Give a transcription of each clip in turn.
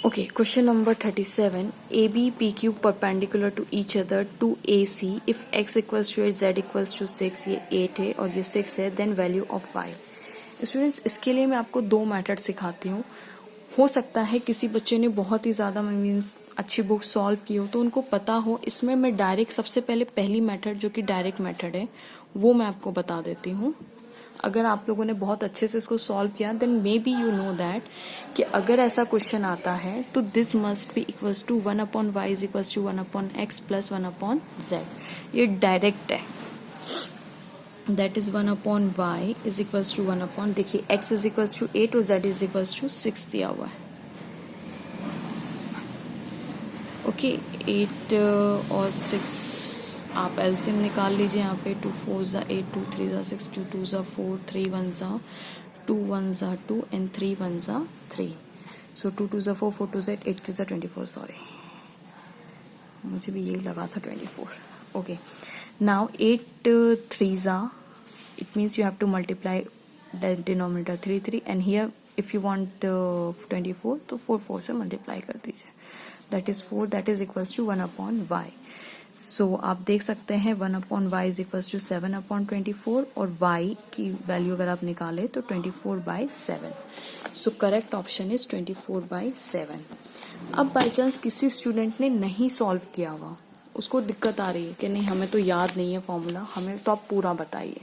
Okay, question number 37. AB, PQ perpendicular to each other to AC. If x equals to 8, z equals to 6, ये 8 है और ये 6 है, then value of y. Students, इसके लिए मैं आपको दो मेथड सिखाती हूँ. हो सकता है किसी बच्चे ने बहुत ही ज़्यादा मीन्स अच्छी बुक सॉल्व की हो तो उनको पता हो. इसमें मैं डायरेक्ट सबसे पहले पहली मेथड जो कि डायरेक्ट मेथड है वो मैं आपको बता देती हूँ. अगर आप लोगों ने बहुत अच्छे से इसको सॉल्व किया then may be you know that कि अगर ऐसा क्वेश्चन आता है तो this must be equals to 1/y is equals to 1/x plus 1/z. ये डायरेक्ट है. That is 1/y is equals to 1 देखिए x इज इक्वल्स टू 8 और z इज इक्वल्स टू 6 दिया हुआ है. ओके 8 और 6 आप एलसीएम निकाल लीजिए. यहाँ पे 2 4 ज़ा 8 2 3 ज़ा 6 2 2 ज़ा 4 3 1 ज़ा 2 1 ज़ा 2 एंड 3 1 ज़ा 3. सो 2 2 ज़ा 4 4 2 ज़ा 8 3 ज़ा 24. सॉरी मुझे भी यही लगा था 24. ओके नाउ 8 3 ज़ा it means you have to multiply the denominator 3 3 and here if you want 24 तो 4 4 से मल्टीप्लाई कर दीजिए. That is 4 that is equals to 1/y. So आप देख सकते हैं 1/y इज इक्वल्स टू 7/24 और y की वैल्यू अगर आप निकालें तो 24/7. So correct option is 24/7. अब बाई चांस किसी स्टूडेंट ने नहीं सॉल्व किया हुआ, उसको दिक्कत आ रही है कि नहीं हमें तो याद नहीं है फॉर्मूला, हमें तो आप पूरा बताइए.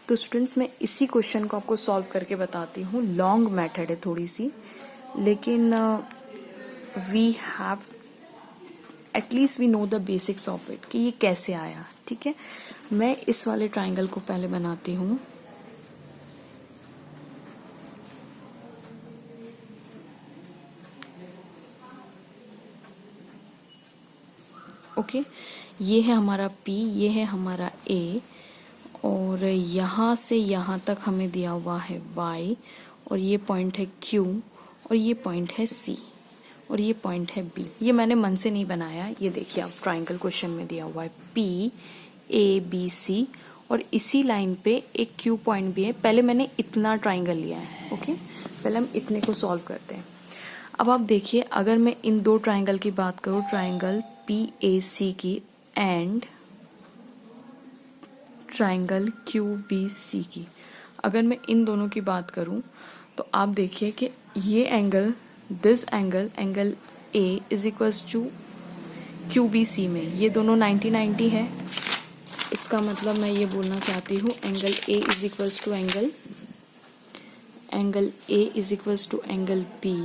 तो स्टूडेंट्स मैं इसी क्वेश्चन को आपको सॉल्व करके बताती हूँ. लॉन्ग मेथड है थोड़ी सी, लेकिन we have at least we know the basics of it कि ये कैसे आया. ठीक है, मैं इस वाले ट्राइंगल को पहले बनाती हूँ. ओके ये है हमारा P, ये है हमारा A और यहाँ से यहाँ तक हमें दिया हुआ है Y और ये पॉइंट है Q और ये पॉइंट है C और ये पॉइंट है B. ये मैंने मन से नहीं बनाया. ये देखिए आप ट्राइंगल क्वेश्चन में दिया हुआ है P A B C और इसी लाइन पे एक Q पॉइंट भी है. पहले मैंने इतना ट्राइंगल लिया है. ओके पहले हम इतने को सॉल्व करते हैं. अब आप देखिए अगर मैं इन दो ट्राइंगल की बात करूँ, ट्राइंगल PAC की एंड ट्राइंगल QBC की, अगर मैं इन दोनों की बात करूं तो आप देखिए कि ये angle this angle A is equals to QBC में ये दोनों 90 90 है. इसका मतलब मैं ये बोलना चाहती हूँ angle A is equals to angle A is equals to angle B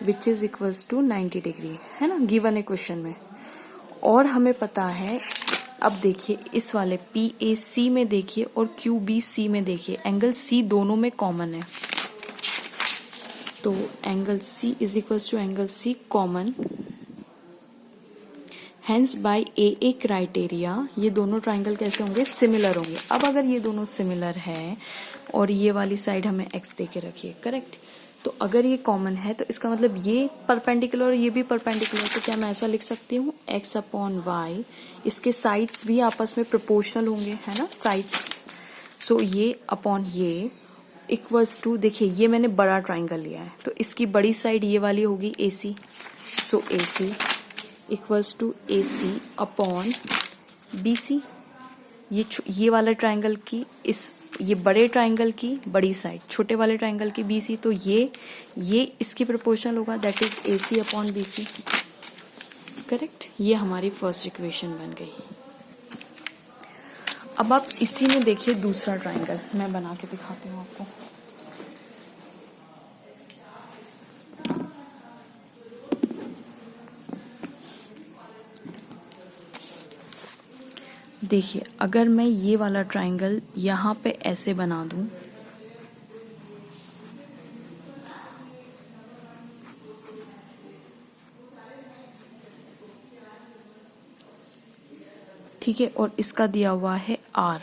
which is equals to 90 degree है ना, गिवन है क्वेश्चन में. और हमें पता है, अब देखिए इस वाले PAC में देखिए और QBC में देखिए एंगल C दोनों में कॉमन है. तो angle C is equals to angle C common. Hence by AA criteria ये दोनों ट्राइंगल कैसे होंगे, सिमिलर होंगे. अब अगर ये दोनों सिमिलर है और ये वाली साइड हमें x दे के रखिए, करेक्ट. तो अगर ये कॉमन है तो इसका मतलब ये परपेंडिकुलर और ये भी परपेंडिकुलर. तो क्या मैं ऐसा लिख सकती हूँ x/y. इसके साइड्स भी आपस में प्रोपोर्शनल होंगे है ना, साइड्स. सो ये अपॉन ये इक्वल्स टू, देखिए ये मैंने बड़ा ट्राइंगल लिया है तो इसकी बड़ी साइड ये वाली होगी AC. So AC equals to AC upon BC. ये वाला ट्राइंगल की ये बड़े ट्राइंगल की बड़ी साइड, छोटे वाले ट्राइंगल की BC. तो ये इसकी प्रोपोर्शनल होगा, that is AC upon BC. Correct. ये हमारी फर्स्ट इक्वेशन बन गई. अब आप इसी में देखिए दूसरा ट्राइंगल मैं बना के दिखाती हूँ आपको. देखिए अगर मैं ये वाला ट्राइंगल यहाँ पे ऐसे बना दूं, ठीक है, और इसका दिया हुआ है R,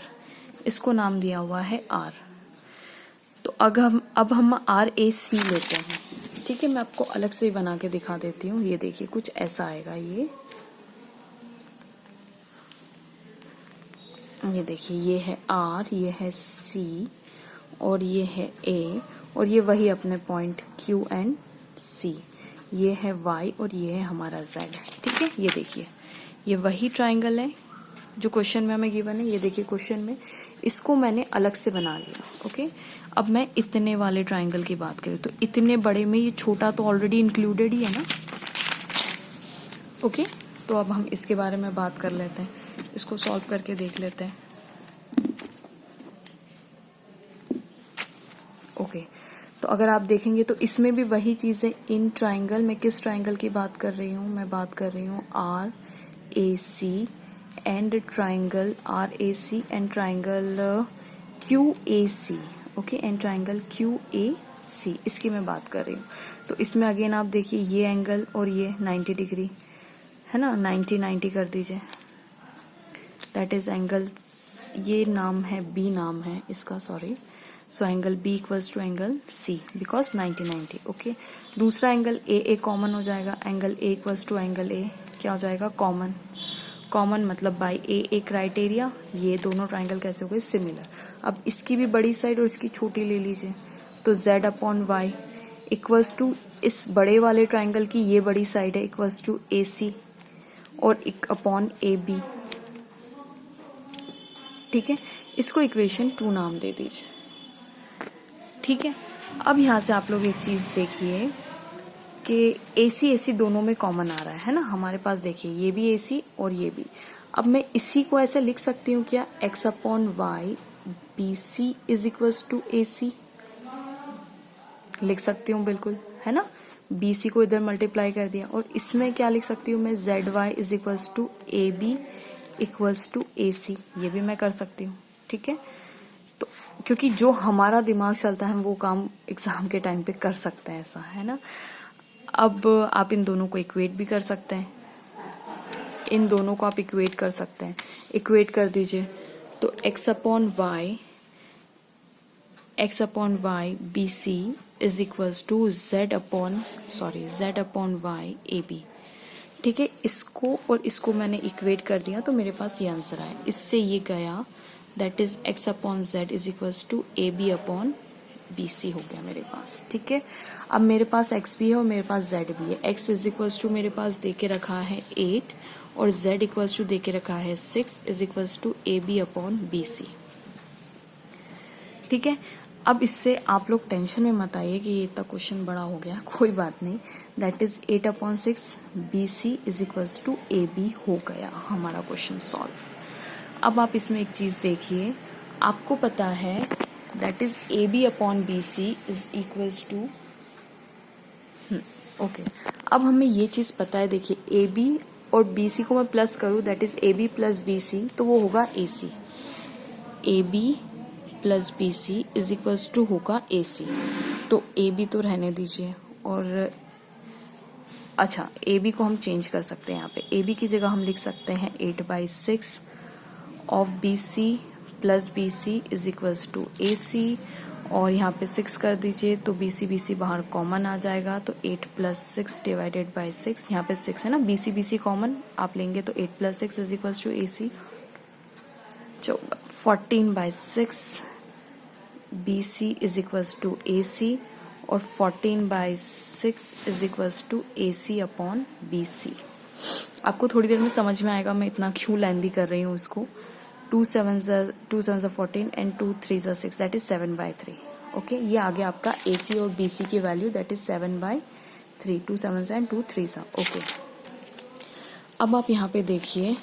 इसको नाम दिया हुआ है R. तो अब हम RAC लेते हैं. ठीक है, मैं आपको अलग से बना के दिखा देती हूँ. ये देखिए कुछ ऐसा आएगा. ये देखिए ये है R, ये है C और ये है A और ये वही अपने पॉइंट Q एंड C. ये है y और ये है हमारा z। ठीक है, ये देखिए ये वही ट्राइंगल है जो क्वेश्चन में हमें गिवन है। ये देखिए क्वेश्चन में इसको मैंने अलग से बना लिया। ओके, अब मैं इतने वाले ट्राइंगल की बात करूँ तो इतने बड़े में ये छोटा तो ऑलरेडी इंक्लूडेड ही है ना। ओके, तो अब हम इसके बारे में बात कर लेते हैं, इसको सॉल्व करके देख लेते हैं। ओके, तो अगर आप देखेंगे तो इसमें भी वही चीज़ है। इन ट्राइंगल में किस ट्राइंगल की बात कर रही हूँ मैं? बात कर रही हूँ R A C and triangle R A C and triangle Q A C. Okay, and triangle Q A C, इसकी मैं बात कर रही हूँ। तो इसमें अगेन आप देखिए ये एंगल और ये 90 डिग्री है ना, 90 कर दीजिए, दैट इज एंगल, ये नाम है बी नाम है इसका, sorry. So angle B equals to angle C because 90। Okay, दूसरा एंगल ए कॉमन हो जाएगा, angle A equals to angle A क्या हो जाएगा? कॉमन। कॉमन मतलब बाई ए क्राइटेरिया, ये दोनों ट्राइंगल कैसे हो गए? सिमिलर। अब इसकी भी बड़ी साइड और इसकी छोटी ले लीजिए, तो z upon Y equals to इस बड़े वाले ट्राइंगल की ये बड़ी साइड है इक्वल्स टू ए सी और एक अपॉन ए बी। ठीक है, इसको इक्वेशन 2 नाम दे दीजिए। ठीक है, अब यहां से आप लोग एक चीज देखिए कि AC दोनों में कॉमन आ रहा है ना हमारे पास। देखिए ये भी AC और ये भी। अब मैं इसी को ऐसे लिख सकती हूँ क्या? x upon Y BC is equals to AC, लिख सकती हूँ बिल्कुल, है ना। BC को इधर मल्टीप्लाई कर दिया और इसमें क्या लिख सकती हूँ मैं? ZY is equals to AB equals to AC, ये भी मैं कर सकती हूँ। ठीक है, तो क्योंकि जो हमारा दिमाग चलता है हम वो काम एग्जाम के टाइम पे कर सकते हैं, ऐसा है ना। अब आप इन दोनों को इक्वेट भी कर सकते हैं, इन दोनों को आप इक्वेट कर सकते हैं। इक्वेट कर दीजिए तो x upon Y BC is equals to z upon Y AB। ठीक है, इसको और इसको मैंने इक्वेट कर दिया तो मेरे पास ये आंसर आया। इससे ये गया, that is x upon z is equals to AB upon BC हो गया मेरे पास। ठीक है, अब मेरे पास x भी है और मेरे पास z भी है। x इज इक्वल्स टू मेरे पास दे के रखा है 8 और z इक्वल्स टू दे के रखा है 6 is equals to AB upon BC। ठीक है, अब इससे आप लोग टेंशन में मत आइए कि ये इतना क्वेश्चन बड़ा हो गया, कोई बात नहीं। That is 8 upon 6 BC is equals to AB हो गया हमारा क्वेश्चन सॉल्व। अब आप इसमें एक चीज देखिए, आपको पता है that is AB upon BC is equals to, okay, अब हमें ये चीज पता है। देखिए AB और BC को मैं प्लस करूं, that is AB plus BC, तो वो होगा AC। AB plus BC is equals to होगा AC। तो AB तो रहने दीजिए, और अच्छा AB को हम चेंज कर सकते हैं। यहाँ पे AB की जगह हम लिख सकते हैं 8/6 of BC plus BC is equals to AC, और यहाँ पे 6 कर दीजिए तो BC बाहर कॉमन आ जाएगा, तो 8 प्लस 6 डिवाइडेड बाई 6, यहाँ पे 6 है ना, BC कॉमन आप लेंगे तो 8 plus 6 is equals to AC। 14/6 BC is equals to AC, और 14/6 is equals to AC upon BC। आपको थोड़ी देर में समझ में आएगा मैं इतना क्यों लेंदी कर रही हूँ इसको। 2 7s 14 and 2 3s 6, that is 7/3। Okay, ये आ गया आपका AC और BC की value, that is 7/3, 2 7s and 2 3s। Okay, अब आप यहाँ पे देखिए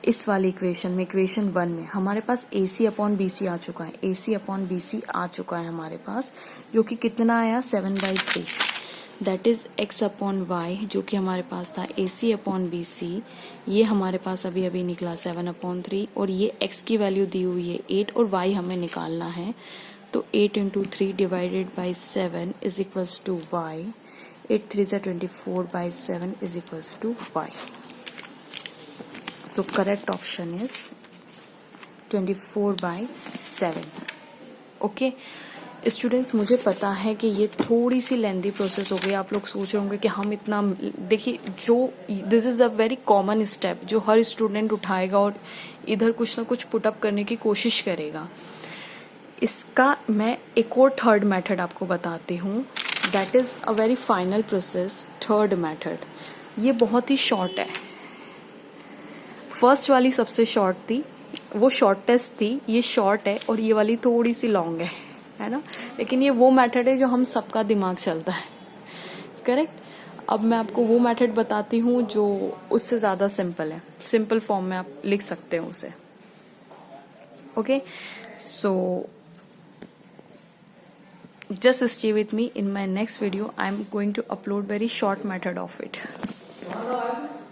इस वाली इक्वेशन में, इक्वेशन 1 में हमारे पास AC अपॉन BC आ चुका है, AC अपॉन BC आ चुका है हमारे पास, जो कि कितना आया? 7/3। That is x upon Y, जो कि हमारे पास था AC अपॉन BC, ये हमारे पास अभी अभी निकला 7/3, और ये x की वैल्यू दी हुई है 8 और y हमें निकालना है, तो 8 into 3 divided by 7 is equals to y, 8 3 24/7 is equals to y। So correct option is 24/7। Okay students, मुझे पता है कि ये थोड़ी सी लेंदी प्रोसेस हो गई। आप लोग सोच रहे होंगे कि हम इतना, देखिए जो this is a very common step जो हर स्टूडेंट उठाएगा और इधर कुछ ना कुछ पुटअप करने की कोशिश करेगा। इसका मैं एक और थर्ड मेथड आपको बताती हूँ that is a very final process, third method. ये बहुत ही शॉर्ट है। फर्स्ट वाली सबसे शॉर्ट थी, वो शॉर्टेस्ट थी, ये शॉर्ट है, और ये वाली थोड़ी सी लॉन्ग है ना। लेकिन ये वो मेथड है जो हम सबका दिमाग चलता है, करेक्ट। अब मैं आपको वो मेथड बताती हूँ जो उससे ज़्यादा सिंपल है, सिंपल फॉर्म में आप लिख सकते हो उसे। Okay, so just stay with me. In my next video I am going to upload very short method of it.